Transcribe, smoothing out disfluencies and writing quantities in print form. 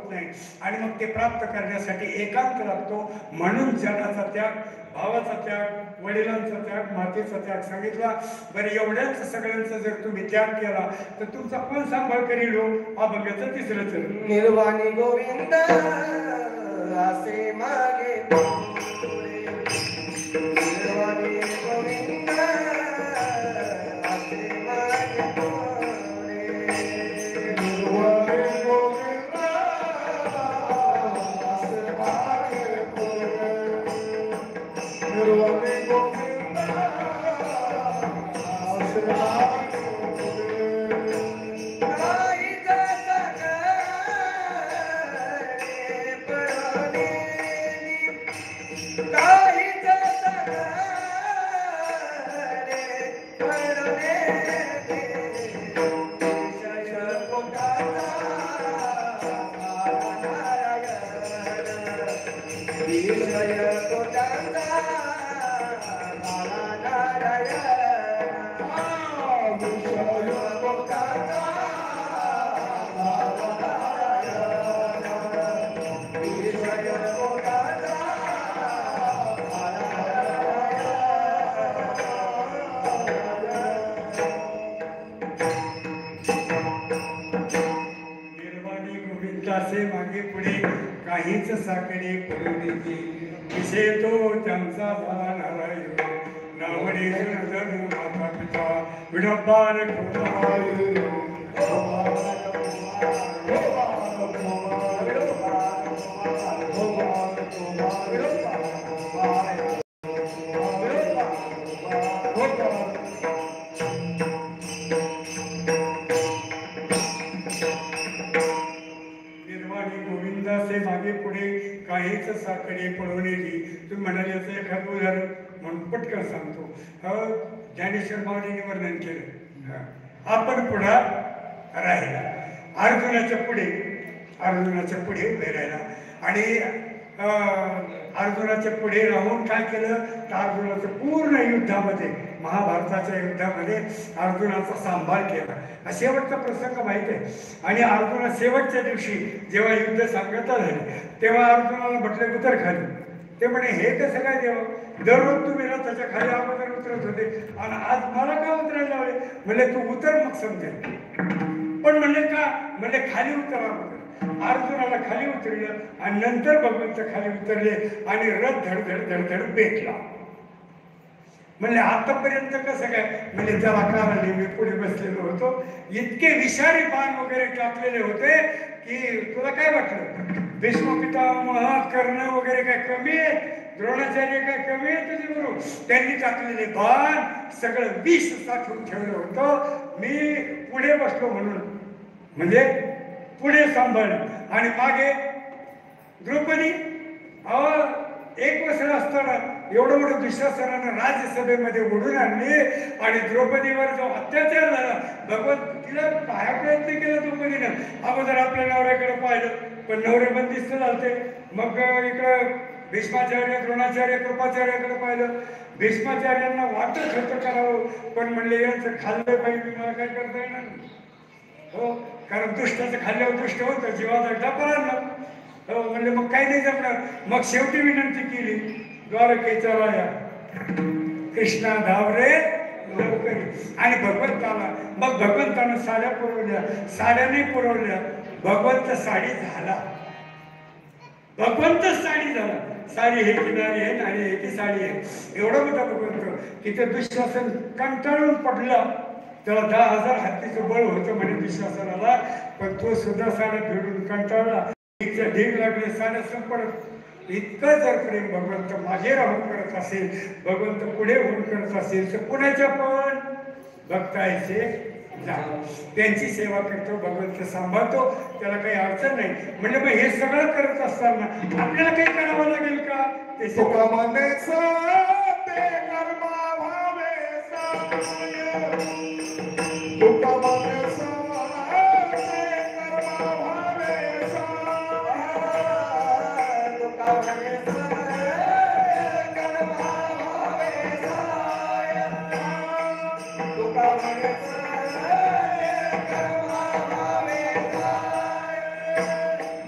होत नाही आणि मग ते प्राप्त करण्यासाठी एकांत लागतो. म्हणून जनाचा त्याग, भावाचा त्याग, वडिलांचा त्याग, मातेचा त्याग सांगितला. बरं, एवढ्याच सगळ्यांचा जर तुम्ही त्याग केला तर तुमचा कोण सांभाळ करील हो? अभंगाचं तिसरं चरण. निर्वाणी गोविंद असे मागे निर्वाणी गोविंद असे मागे मागे पुढे काहीच साकडे पुरवण्याची विषय तो त्यांचा झाला नारायण. नावडे जन माता पिता विडंबार मागे पुढे काहीच साकडे पळवलेली. तुम्ही म्हणाले असं एखादं उदाहरण म्हणून पटकन सांगतो. ज्ञानेश्वर माऊलीने वर्णन केलं. आपण पुढा राहिला, अर्जुनाच्या पुढे उभे राहिला आणि अर्जुनाच्या पुढे राहून काय केलं तर अर्जुनाचं पूर्ण युद्धामध्ये, महाभारताच्या युद्धामध्ये अर्जुनाचा सांभाळ केला. शेवटचा प्रसंग माहिती आहे. आणि अर्जुना शेवटच्या दिवशी जेव्हा युद्ध सांगता झाले तेव्हा अर्जुनाला म्हटलं उतर खाली. ते म्हणे हे कसं काय देवा, दररोज तुम्ही ना त्याच्या खाली अगोदर उतरत होते आणि आज मला का उतरायला लावले? म्हणले तू उतर मग समजेल. पण म्हणले का? म्हणले खाली उतरा अगोदर. अर्जुनाला खाली उतरलं आणि नंतर भगवंत खाली उतरले आणि रथ धडधड धडधड पेटला. म्हणले आतापर्यंत कसं काय? म्हणजे जरा कारण मी पुढे बसलेलो होतो, इतके विषारी बाण वगैरे टाकलेले होते की तुला काय वाटलं? भीष्म पितामह, कर्ण वगैरे काय कमी आहेत? द्रोणाचार्य काय कमी आहेत तुझे गुरु? त्यांनी टाकलेले बाण सगळं विष साठवून ठेवलं होतं. मी पुढे बसलो म्हणून, म्हणजे पुढे सांभाळलं. आणि मागे द्रौपदी, एक वर्ष असताना एवढं मोठं दुःशासनानं राज्यसभेमध्ये ओढून आणली आणि द्रौपदीवर जो अत्याचार झाला, भगवंत तिला पाया प्रयत्न केला द्रौपदीनं. अगोदर आपल्या नवऱ्याकडे पाहिलं पण नवरे बंदिस्त झालते. मग इकडं भीष्माचार्य, द्रोणाचार्य, कृपाचार्याकडे पाहिलं. भीष्माचार्यांना वाटत होतं करावं पण म्हणले यांचं खाल्लं पाहिजे, मला काय करता येणार हो, कारण दुष्टाचं खाल्ल्यावर दुष्ट होतं, जीवाचा डबा आणला. हो म्हणले मग काही नाही जमणार. मग शेवटी विनंती केली द्वारकेच्या राया, कृष्णा धावरे लवकर. आणि भगवंताला, मग भगवंतानं साड्या पुरवल्या, साड्याने पुरवल्या. भगवंत साडी झाला, भगवंत साडी झाला. साडी हे की नारी आहे, नारी हे की साडी आहे. एवढा मोठा भगवंत की ते दुःशासन कंटाळून पडला. त्याला 10,000 हत्तीचं बळ होतं म्हणे दुःशासनाला, पण तो सुद्धा साड्या फेडून कंटाळला. ढीग लागले, साड्या संपडत. इतकं जर प्रेम भगवंत मागे राहून करत असेल, भगवंत पुढे होऊन करत असेल तर कुणाच्या पण भक्तायचे त्यांची सेवा करतो, भगवंत सांभाळतो, त्याला काही अडचण नाही. म्हणजे मग हे सगळं करत असताना आपल्याला काही करावं लागेल का? ते सुखामाने